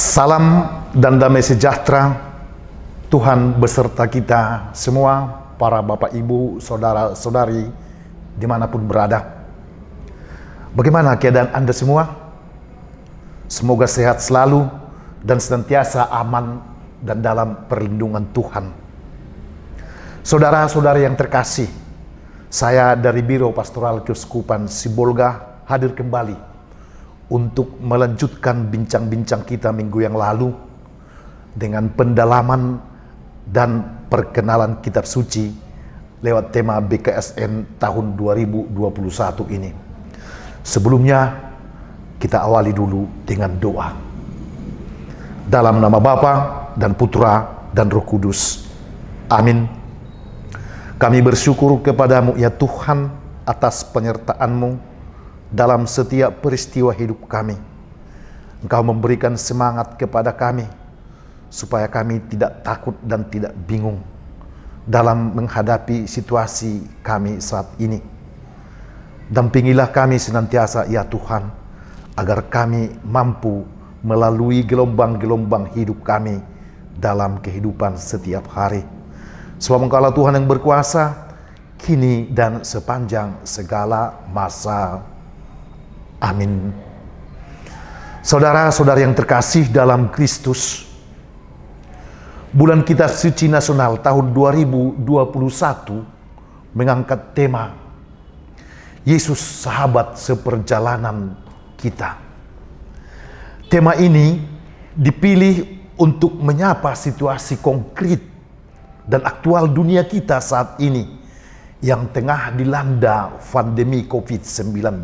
Salam dan damai sejahtera Tuhan beserta kita semua, para Bapak Ibu, Saudara-saudari dimanapun berada. Bagaimana keadaan Anda semua? Semoga sehat selalu dan senantiasa aman dan dalam perlindungan Tuhan. Saudara-saudari yang terkasih, saya dari Biro Pastoral Keuskupan Sibolga hadir kembali untuk melanjutkan bincang-bincang kita minggu yang lalu dengan pendalaman dan perkenalan kitab suci lewat tema BKSN tahun 2021 ini. Sebelumnya kita awali dulu dengan doa. Dalam nama Bapa dan Putra dan Roh Kudus. Amin. Kami bersyukur kepadamu ya Tuhan atas penyertaan-Mu dalam setiap peristiwa hidup kami. Engkau memberikan semangat kepada kami supaya kami tidak takut dan tidak bingung dalam menghadapi situasi kami saat ini. Dampingilah kami senantiasa ya Tuhan, agar kami mampu melalui gelombang-gelombang hidup kami dalam kehidupan setiap hari. Sebab Engkaulah Tuhan yang berkuasa kini dan sepanjang segala masa. Amin. Saudara-saudari yang terkasih dalam Kristus, bulan kitab suci nasional tahun 2021 mengangkat tema Yesus sahabat seperjalanan kita. Tema ini dipilih untuk menyapa situasi konkret dan aktual dunia kita saat ini yang tengah dilanda pandemi COVID-19.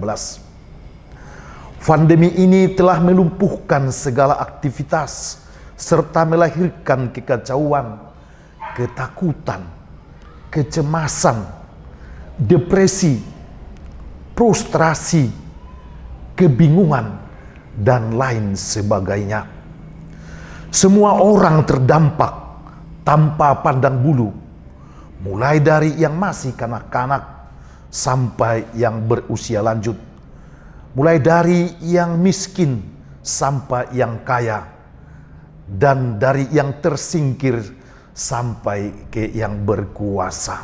Pandemi ini telah melumpuhkan segala aktivitas serta melahirkan kekacauan, ketakutan, kecemasan, depresi, frustrasi, kebingungan, dan lain sebagainya. Semua orang terdampak tanpa pandang bulu, mulai dari yang masih kanak-kanak sampai yang berusia lanjut. Mulai dari yang miskin sampai yang kaya, dan dari yang tersingkir sampai ke yang berkuasa.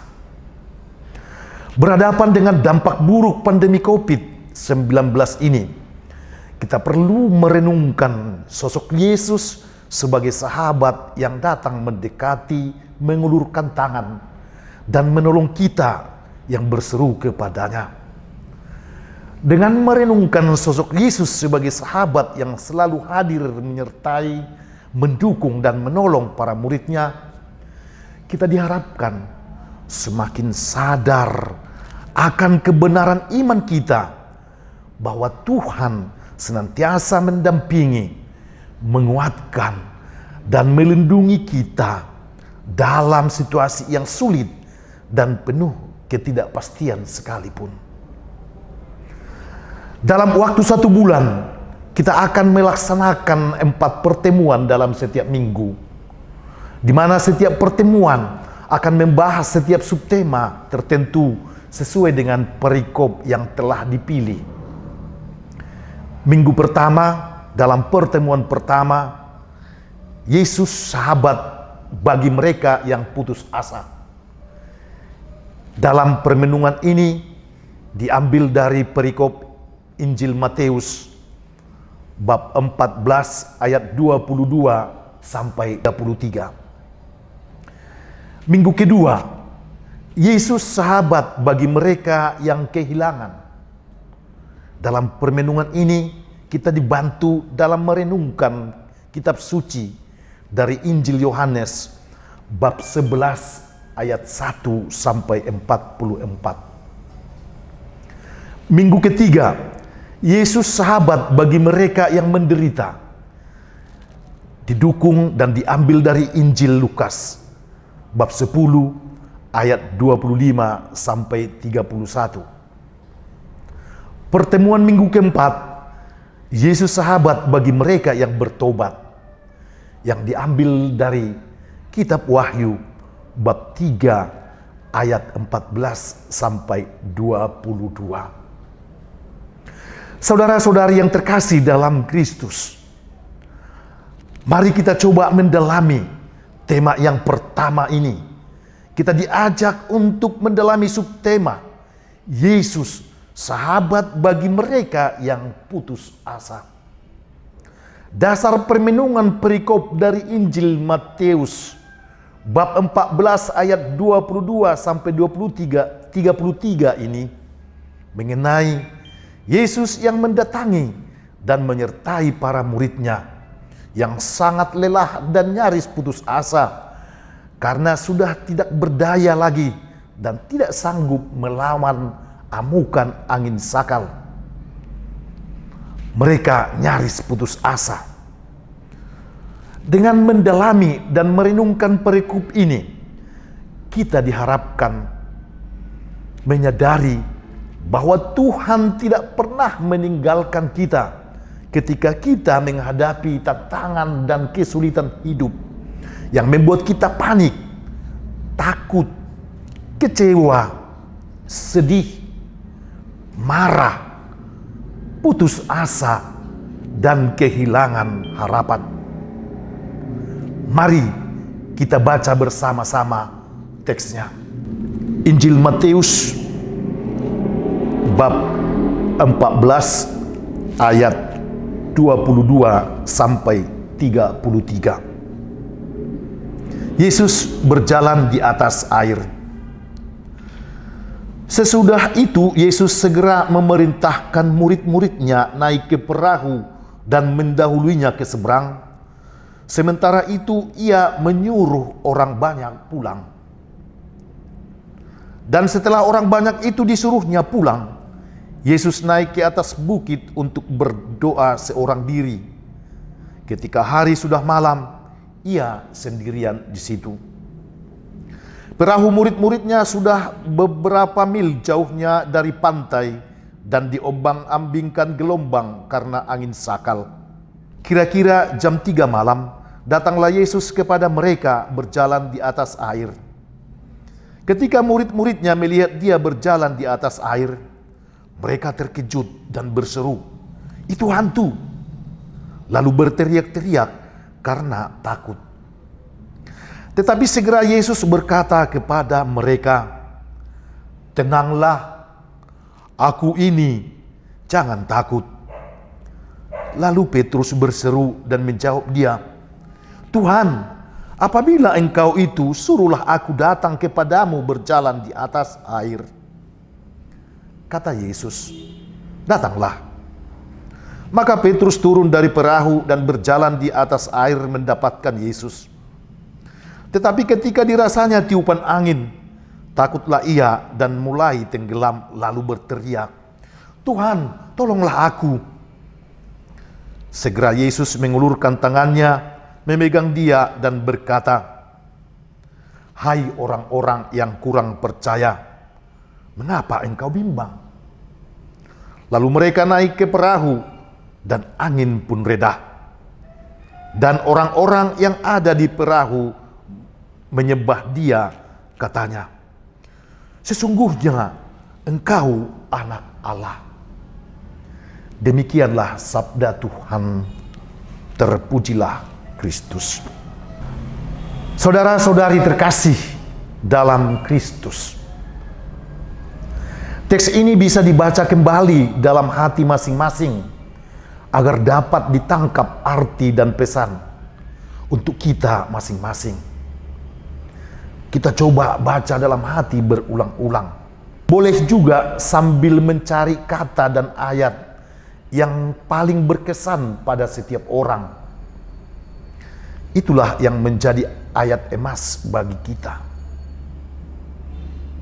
Berhadapan dengan dampak buruk pandemi COVID-19 ini, kita perlu merenungkan sosok Yesus sebagai sahabat yang datang mendekati, mengulurkan tangan, dan menolong kita yang berseru kepadanya. Dengan merenungkan sosok Yesus sebagai sahabat yang selalu hadir menyertai, mendukung dan menolong para muridnya, kita diharapkan semakin sadar akan kebenaran iman kita bahwa Tuhan senantiasa mendampingi, menguatkan, dan melindungi kita dalam situasi yang sulit dan penuh ketidakpastian sekalipun. Dalam waktu 1 bulan, kita akan melaksanakan 4 pertemuan dalam setiap minggu, di mana setiap pertemuan akan membahas setiap subtema tertentu sesuai dengan perikop yang telah dipilih. Minggu pertama, dalam pertemuan pertama, Yesus sahabat bagi mereka yang putus asa. Dalam permenungan ini diambil dari perikop Injil Matius bab 14 ayat 22 sampai 33. Minggu kedua, Yesus sahabat bagi mereka yang kehilangan. Dalam permenungan ini kita dibantu dalam merenungkan kitab suci dari Injil Yohanes bab 11 ayat 1 sampai 44. Minggu ketiga, Yesus sahabat bagi mereka yang menderita. Didukung dan diambil dari Injil Lukas bab 10 ayat 25 sampai 31. Pertemuan minggu keempat, Yesus sahabat bagi mereka yang bertobat, yang diambil dari kitab Wahyu bab 3 ayat 14 sampai 22. Saudara-saudari yang terkasih dalam Kristus, Mari kita coba mendalami tema yang pertama ini. Kita diajak untuk mendalami subtema Yesus, sahabat bagi mereka yang putus asa. Dasar permenungan perikop dari Injil Matius bab 14 ayat 22 sampai 33 ini mengenai Yesus yang mendatangi dan menyertai para muridnya yang sangat lelah dan nyaris putus asa karena sudah tidak berdaya lagi dan tidak sanggup melawan amukan angin sakal. Mereka nyaris putus asa. Dengan mendalami dan merenungkan perikop ini, kita diharapkan menyadari bahwa Tuhan tidak pernah meninggalkan kita ketika kita menghadapi tantangan dan kesulitan hidup yang membuat kita panik, takut, kecewa, sedih, marah, putus asa, dan kehilangan harapan. Mari kita baca bersama-sama teksnya. Injil Matius bab 14 ayat 22 sampai 33. Yesus berjalan di atas air. Sesudah itu Yesus segera memerintahkan murid-muridnya naik ke perahu dan mendahuluinya ke seberang. Sementara itu ia menyuruh orang banyak pulang. Dan setelah orang banyak itu disuruhnya pulang, Yesus naik ke atas bukit untuk berdoa seorang diri. Ketika hari sudah malam, ia sendirian di situ. Perahu murid-muridnya sudah beberapa mil jauhnya dari pantai dan diombang-ambingkan gelombang karena angin sakal. Kira-kira jam 3 malam, datanglah Yesus kepada mereka berjalan di atas air. Ketika murid-muridnya melihat dia berjalan di atas air, mereka terkejut dan berseru, "Itu hantu!" Lalu berteriak-teriak karena takut. Tetapi segera Yesus berkata kepada mereka, "Tenanglah, aku ini, jangan takut." Lalu Petrus berseru dan menjawab dia, "Tuhan, apabila engkau itu, suruhlah aku datang kepadamu berjalan di atas air." Kata Yesus, "Datanglah." Maka Petrus turun dari perahu dan berjalan di atas air mendapatkan Yesus. Tetapi ketika dirasanya tiupan angin, takutlah ia dan mulai tenggelam lalu berteriak, "Tuhan, tolonglah aku." Segera Yesus mengulurkan tangannya, memegang dia dan berkata, "Hai orang-orang yang kurang percaya, mengapa engkau bimbang?" Lalu mereka naik ke perahu dan angin pun reda. Dan orang-orang yang ada di perahu menyembah dia, katanya, "Sesungguhnya engkau anak Allah." Demikianlah sabda Tuhan. Terpujilah Kristus. Saudara-saudari terkasih dalam Kristus, teks ini bisa dibaca kembali dalam hati masing-masing agar dapat ditangkap arti dan pesan untuk kita masing-masing. Kita coba baca dalam hati berulang-ulang. Boleh juga sambil mencari kata dan ayat yang paling berkesan pada setiap orang. Itulah yang menjadi ayat emas bagi kita.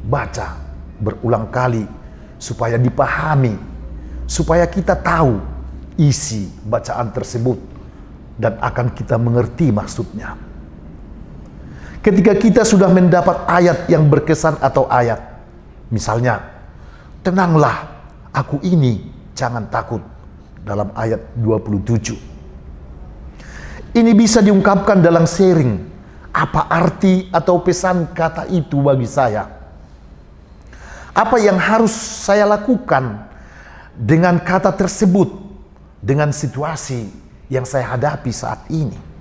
Baca berulang kali supaya dipahami, supaya kita tahu isi bacaan tersebut dan akan kita mengerti maksudnya. Ketika kita sudah mendapat ayat yang berkesan atau ayat, misalnya, "Tenanglah, aku ini, jangan takut," dalam ayat 27. Ini bisa diungkapkan dalam sharing apa arti atau pesan kata itu bagi saya. Apa yang harus saya lakukan dengan kata tersebut, dengan situasi yang saya hadapi saat ini.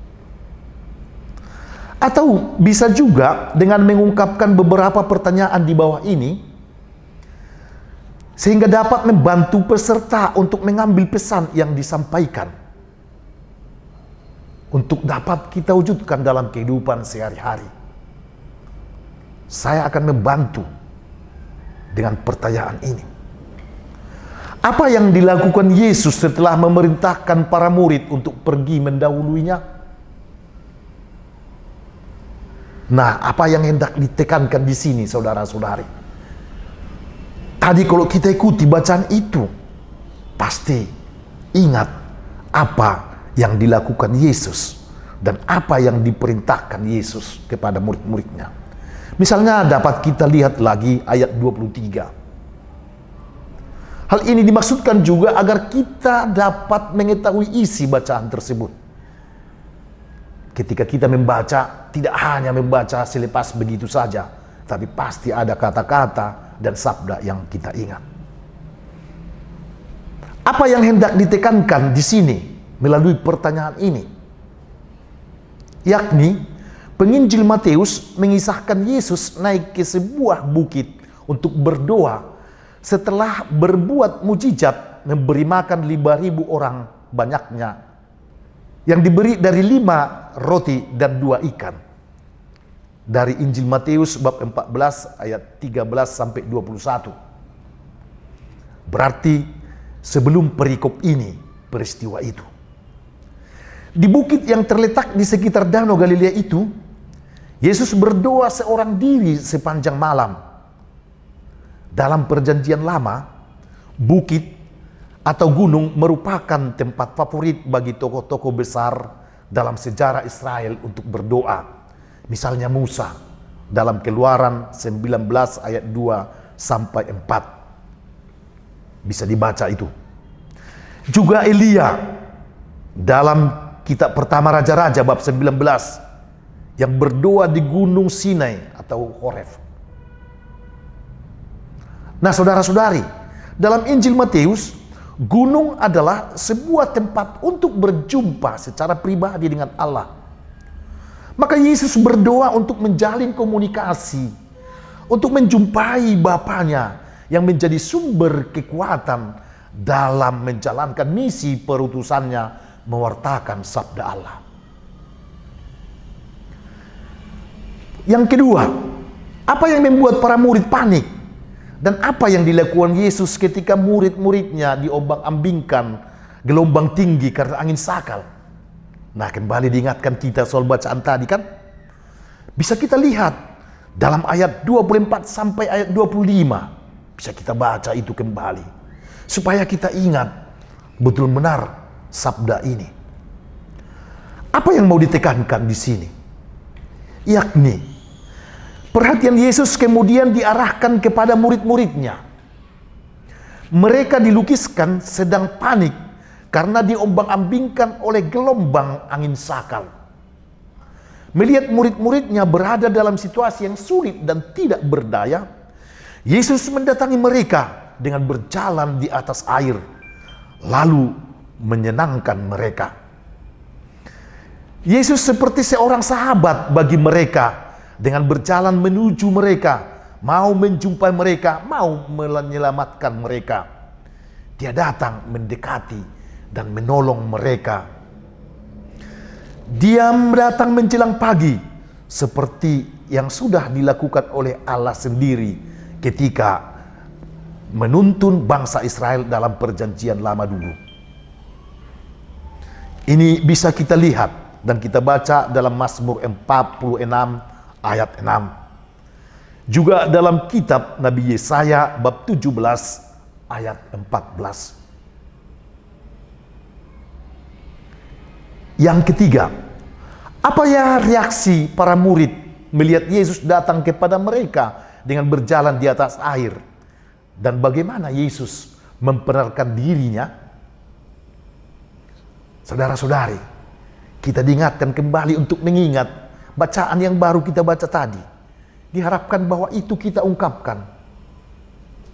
Atau bisa juga dengan mengungkapkan beberapa pertanyaan di bawah ini, sehingga dapat membantu peserta untuk mengambil pesan yang disampaikan, untuk dapat kita wujudkan dalam kehidupan sehari-hari. Saya akan membantu dengan pertanyaan ini. Apa yang dilakukan Yesus setelah memerintahkan para murid untuk pergi mendahuluinya? Nah, apa yang hendak ditekankan di sini, saudara-saudari? Tadi kalau kita ikuti bacaan itu, pasti ingat apa yang dilakukan Yesus dan apa yang diperintahkan Yesus kepada murid-muridnya. Misalnya dapat kita lihat lagi ayat 23. Hal ini dimaksudkan juga agar kita dapat mengetahui isi bacaan tersebut. Ketika kita membaca, tidak hanya membaca selepas begitu saja, tapi pasti ada kata-kata dan sabda yang kita ingat. Apa yang hendak ditekankan di sini melalui pertanyaan ini? Yakni, penginjil Matius mengisahkan Yesus naik ke sebuah bukit untuk berdoa setelah berbuat mujizat memberi makan 5.000 orang banyaknya, yang diberi dari 5 roti dan 2 ikan. Dari Injil Matius bab 14 ayat 13 sampai 21. Berarti sebelum perikop ini, peristiwa itu. Di bukit yang terletak di sekitar Danau Galilea itu, Yesus berdoa seorang diri sepanjang malam. Dalam perjanjian lama, bukit atau gunung merupakan tempat favorit bagi tokoh-tokoh besar dalam sejarah Israel untuk berdoa. Misalnya Musa dalam Keluaran 19 ayat 2 sampai 4. Bisa dibaca itu. Juga Elia dalam kitab pertama Raja-Raja bab 19 yang berdoa di Gunung Sinai atau Horeb. Nah, saudara-saudari, dalam Injil Matius, gunung adalah sebuah tempat untuk berjumpa secara pribadi dengan Allah. Maka Yesus berdoa untuk menjalin komunikasi, untuk menjumpai Bapanya yang menjadi sumber kekuatan dalam menjalankan misi perutusannya mewartakan sabda Allah. Yang kedua, apa yang membuat para murid panik? Dan apa yang dilakukan Yesus ketika murid-muridnya diombang-ambingkan gelombang tinggi karena angin sakal? Nah, kembali diingatkan kita soal bacaan tadi kan? Bisa kita lihat dalam ayat 24 sampai ayat 25. Bisa kita baca itu kembali. Supaya kita ingat betul benar sabda ini. Apa yang mau ditekankan di sini? Yakni, perhatian Yesus kemudian diarahkan kepada murid-muridnya. Mereka dilukiskan sedang panik karena diombang-ambingkan oleh gelombang angin sakal. Melihat murid-muridnya berada dalam situasi yang sulit dan tidak berdaya, Yesus mendatangi mereka dengan berjalan di atas air, lalu menyenangkan mereka. Yesus seperti seorang sahabat bagi mereka, dengan berjalan menuju mereka, mau menjumpai mereka, mau menyelamatkan mereka. Dia datang mendekati dan menolong mereka. Dia datang menjelang pagi, seperti yang sudah dilakukan oleh Allah sendiri ketika menuntun bangsa Israel dalam perjanjian lama dulu. Ini bisa kita lihat dan kita baca dalam Mazmur 46 ayat 6. Juga dalam kitab Nabi Yesaya bab 17 ayat 14. Yang ketiga, apa ya reaksi para murid melihat Yesus datang kepada mereka dengan berjalan di atas air? Dan bagaimana Yesus memperkenalkan dirinya? Saudara-saudari, kita diingatkan kembali untuk mengingat bacaan yang baru kita baca tadi. Diharapkan bahwa itu kita ungkapkan.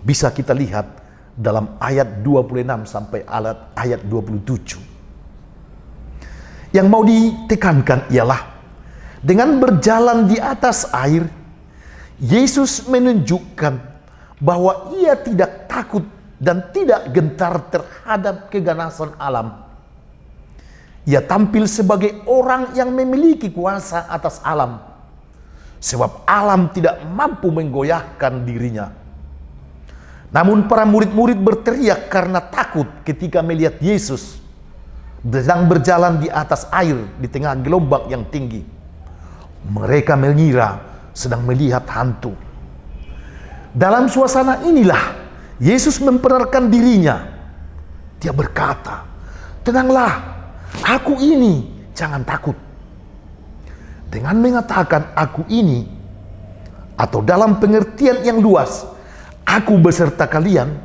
Bisa kita lihat dalam ayat 26 sampai ayat 27. Yang mau ditekankan ialah Dengan berjalan di atas air, Yesus menunjukkan bahwa ia tidak takut dan tidak gentar terhadap keganasan alam. Ia tampil sebagai orang yang memiliki kuasa atas alam, sebab alam tidak mampu menggoyahkan dirinya. Namun para murid-murid berteriak karena takut ketika melihat Yesus sedang berjalan di atas air di tengah gelombang yang tinggi. Mereka mengira sedang melihat hantu. Dalam suasana inilah Yesus memperkenalkan dirinya. Dia berkata, "Tenanglah, aku ini, jangan takut." Dengan mengatakan aku ini, atau dalam pengertian yang luas, aku beserta kalian,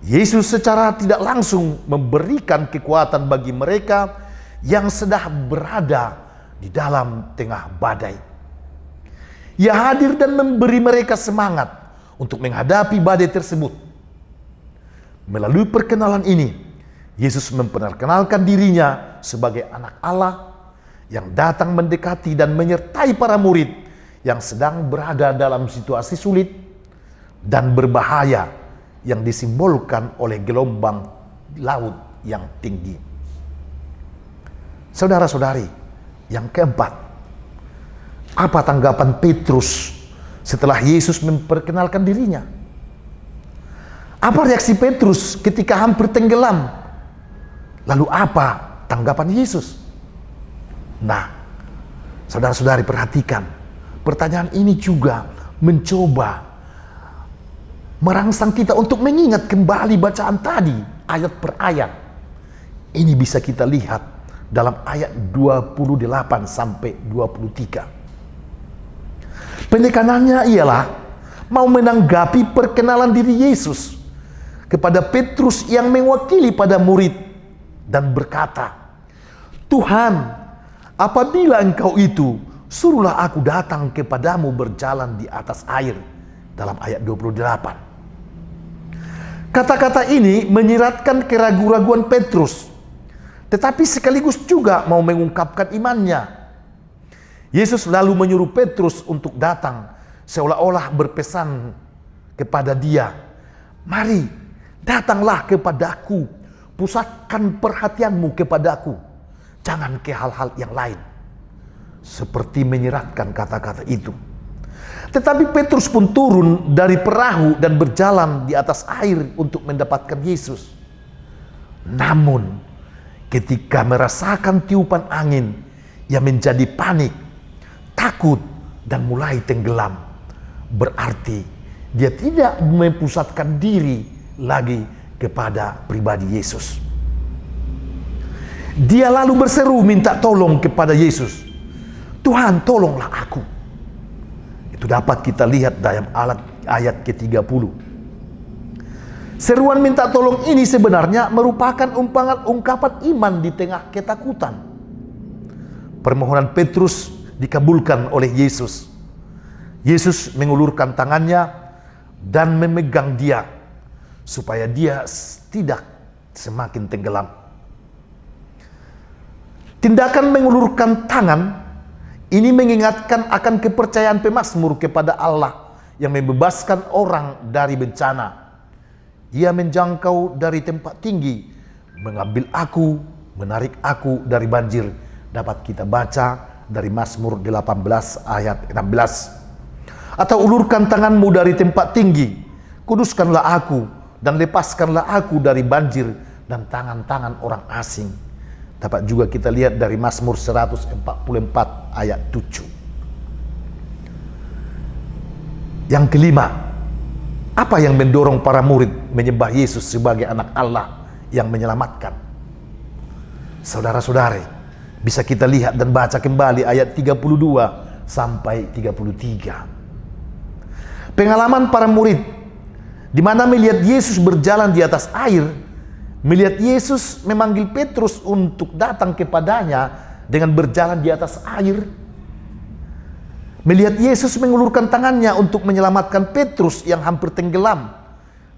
Yesus secara tidak langsung memberikan kekuatan bagi mereka yang sedang berada di dalam tengah badai. Ia hadir dan memberi mereka semangat untuk menghadapi badai tersebut. Melalui perkenalan ini, Yesus memperkenalkan dirinya sebagai anak Allah yang datang mendekati dan menyertai para murid yang sedang berada dalam situasi sulit dan berbahaya yang disimbolkan oleh gelombang laut yang tinggi. Saudara-saudari, yang keempat, apa tanggapan Petrus setelah Yesus memperkenalkan dirinya? Apa reaksi Petrus ketika hampir tenggelam? Lalu apa tanggapan Yesus? Nah, saudara-saudari perhatikan, pertanyaan ini juga mencoba merangsang kita untuk mengingat kembali bacaan tadi, ayat per ayat. Ini bisa kita lihat dalam ayat 28 sampai 23. Penekanannya ialah mau menanggapi perkenalan diri Yesus kepada Petrus yang mewakili pada murid dan berkata, "Tuhan, apabila Engkau itu, suruhlah aku datang kepadamu berjalan di atas air." Dalam ayat 28. Kata-kata ini menyiratkan keraguan-raguan Petrus, tetapi sekaligus juga mau mengungkapkan imannya. Yesus lalu menyuruh Petrus untuk datang, seolah-olah berpesan kepada dia, "Mari, datanglah kepadaku, pusatkan perhatianmu kepadaku, jangan ke hal-hal yang lain." Seperti menyiratkan kata-kata itu. Tetapi Petrus pun turun dari perahu dan berjalan di atas air untuk mendapatkan Yesus. Namun, ketika merasakan tiupan angin, ia menjadi panik, takut, dan mulai tenggelam. Berarti dia tidak mempusatkan diri lagi kepada pribadi Yesus. Dia lalu berseru minta tolong kepada Yesus, "Tuhan, tolonglah aku." Itu dapat kita lihat dalam ayat ke-30. Seruan minta tolong ini sebenarnya merupakan ungkapan iman di tengah ketakutan. Permohonan Petrus dikabulkan oleh Yesus. Yesus mengulurkan tangannya dan memegang dia supaya dia tidak semakin tenggelam. Tindakan mengulurkan tangan ini mengingatkan akan kepercayaan pemazmur kepada Allah yang membebaskan orang dari bencana. Ia menjangkau dari tempat tinggi, mengambil aku, menarik aku dari banjir. Dapat kita baca dari Mazmur 18 ayat 16. Atau ulurkan tanganmu dari tempat tinggi, kuduskanlah aku dan lepaskanlah aku dari banjir dan tangan-tangan orang asing. Dapat juga kita lihat dari Mazmur 144 ayat 7. Yang kelima, apa yang mendorong para murid menyembah Yesus sebagai anak Allah yang menyelamatkan? Saudara-saudari, bisa kita lihat dan baca kembali ayat 32 sampai 33. Pengalaman para murid di mana melihat Yesus berjalan di atas air, melihat Yesus memanggil Petrus untuk datang kepadanya dengan berjalan di atas air, melihat Yesus mengulurkan tangannya untuk menyelamatkan Petrus yang hampir tenggelam,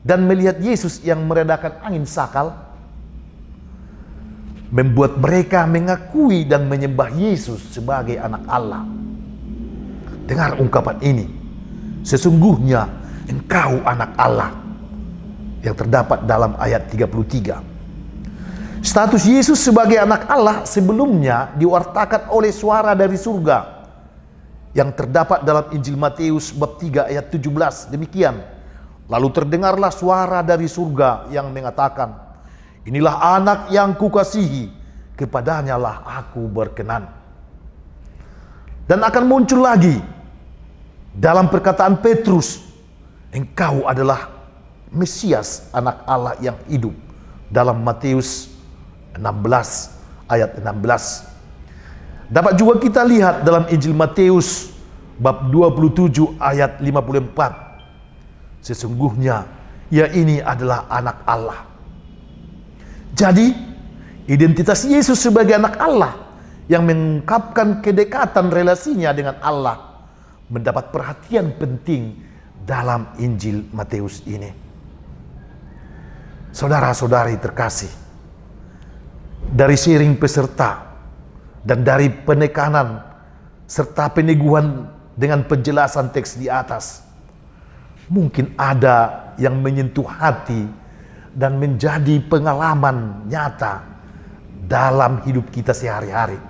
dan melihat Yesus yang meredakan angin sakal. membuat mereka mengakui dan menyembah Yesus sebagai anak Allah. Dengar ungkapan ini, sesungguhnya engkau anak Allah, yang terdapat dalam ayat 33. Status Yesus sebagai anak Allah sebelumnya diwartakan oleh suara dari surga yang terdapat dalam Injil Matius bab 3 ayat 17. Demikian, lalu terdengarlah suara dari surga yang mengatakan, inilah anak yang kukasihi, kepadanya lah aku berkenan. Dan akan muncul lagi dalam perkataan Petrus, engkau adalah Mesias, anak Allah yang hidup, dalam Matius 16 ayat 16. Dapat juga kita lihat dalam Injil Matius bab 27 ayat 54. Sesungguhnya ia ini adalah anak Allah. Jadi, identitas Yesus sebagai anak Allah yang mengungkapkan kedekatan relasinya dengan Allah mendapat perhatian penting dalam Injil Matius ini. Saudara-saudari terkasih, dari sharing peserta dan dari penekanan serta peneguhan dengan penjelasan teks di atas, mungkin ada yang menyentuh hati dan menjadi pengalaman nyata dalam hidup kita sehari-hari.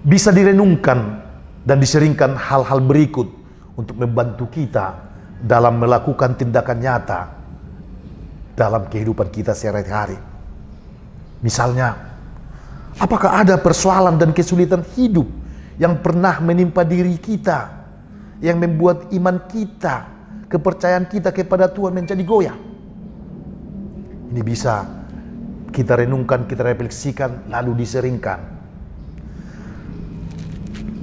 Bisa direnungkan dan diseringkan hal-hal berikut untuk membantu kita dalam melakukan tindakan nyata dalam kehidupan kita sehari-hari. Misalnya, apakah ada persoalan dan kesulitan hidup yang pernah menimpa diri kita, yang membuat iman kita, kepercayaan kita kepada Tuhan menjadi goyah? Ini bisa kita renungkan, kita refleksikan, lalu diseringkan.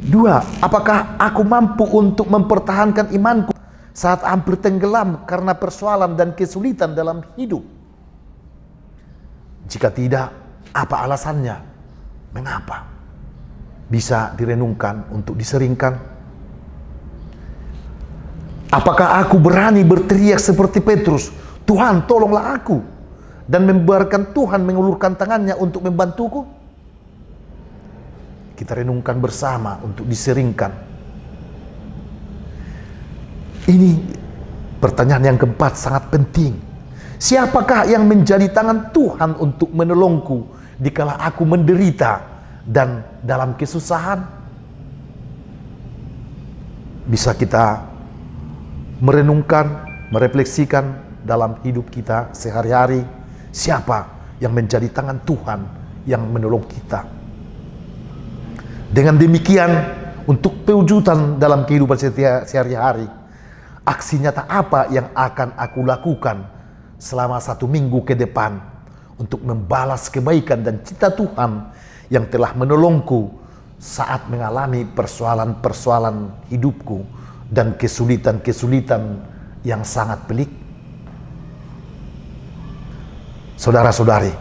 2. Apakah aku mampu untuk mempertahankan imanku saat hampir tenggelam karena persoalan dan kesulitan dalam hidup? Jika tidak, apa alasannya? Mengapa? Bisa direnungkan untuk diseringkan. Apakah aku berani berteriak seperti Petrus, Tuhan tolonglah aku, dan membiarkan Tuhan mengulurkan tangannya untuk membantuku? Kita renungkan bersama untuk diseringkan. Ini pertanyaan yang keempat sangat penting. Siapakah yang menjadi tangan Tuhan untuk menolongku dikala aku menderita dan dalam kesusahan? Bisa kita merenungkan, merefleksikan dalam hidup kita sehari-hari. Siapa yang menjadi tangan Tuhan yang menolong kita? Dengan demikian, untuk pewujudan dalam kehidupan sehari-hari, aksi nyata apa yang akan aku lakukan selama 1 minggu ke depan untuk membalas kebaikan dan cita Tuhan yang telah menolongku saat mengalami persoalan-persoalan hidupku dan kesulitan-kesulitan yang sangat pelik? Saudara-saudari,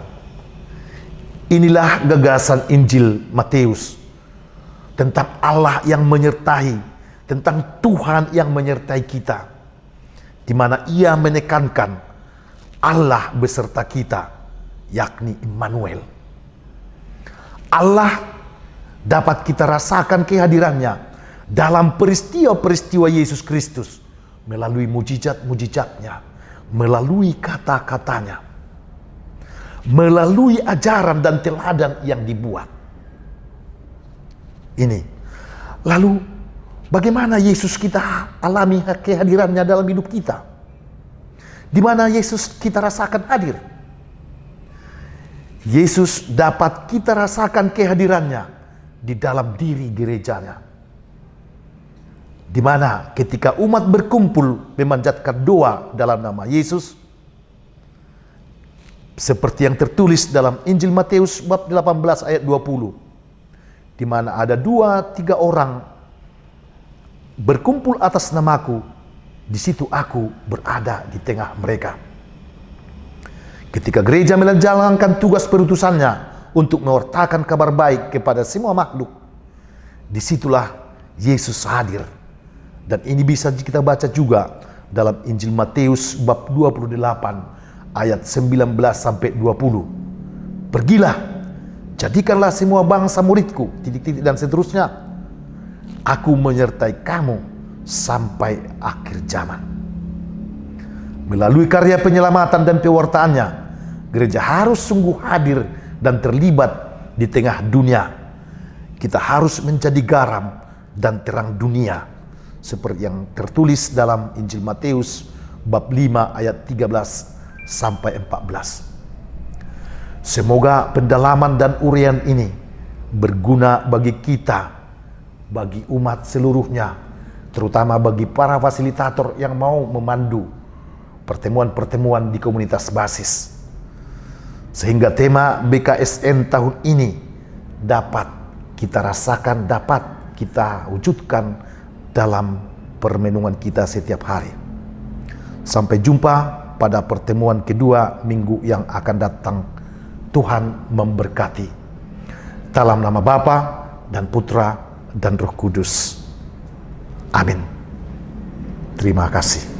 inilah gagasan Injil Matius tentang Allah yang menyertai, tentang Tuhan yang menyertai kita, di mana Ia menekankan Allah beserta kita, yakni Immanuel. Allah dapat kita rasakan kehadirannya dalam peristiwa-peristiwa Yesus Kristus, melalui mujizat-mujizatnya, melalui kata-katanya, melalui ajaran dan teladan yang dibuat. Ini. Lalu, bagaimana Yesus kita alami kehadirannya dalam hidup kita? Di mana Yesus kita rasakan hadir? Yesus dapat kita rasakan kehadirannya di dalam diri gerejanya. Di mana ketika umat berkumpul memanjatkan doa dalam nama Yesus, seperti yang tertulis dalam Injil Matius bab 18 ayat 20, di mana ada 2-3 orang berkumpul atas namaku, di situ aku berada di tengah mereka. Ketika gereja menjalankan tugas perutusannya untuk mewartakan kabar baik kepada semua makhluk, disitulah Yesus hadir. Dan ini bisa kita baca juga dalam Injil Matius bab 28 ayat 19 sampai 20. Pergilah, jadikanlah semua bangsa muridku, titik-titik dan seterusnya. Aku menyertai kamu sampai akhir zaman. Melalui karya penyelamatan dan pewartaannya, gereja harus sungguh hadir dan terlibat di tengah dunia. Kita harus menjadi garam dan terang dunia, seperti yang tertulis dalam Injil Matius bab 5 ayat 13 sampai 14. Semoga pendalaman dan uraian ini berguna bagi kita, bagi umat seluruhnya, terutama bagi para fasilitator yang mau memandu pertemuan-pertemuan di komunitas basis. Sehingga tema BKSN tahun ini dapat kita rasakan, dapat kita wujudkan dalam permenungan kita setiap hari. Sampai jumpa pada pertemuan kedua minggu yang akan datang. Tuhan memberkati. Dalam nama Bapa dan Putra dan Roh Kudus. Amin. Terima kasih.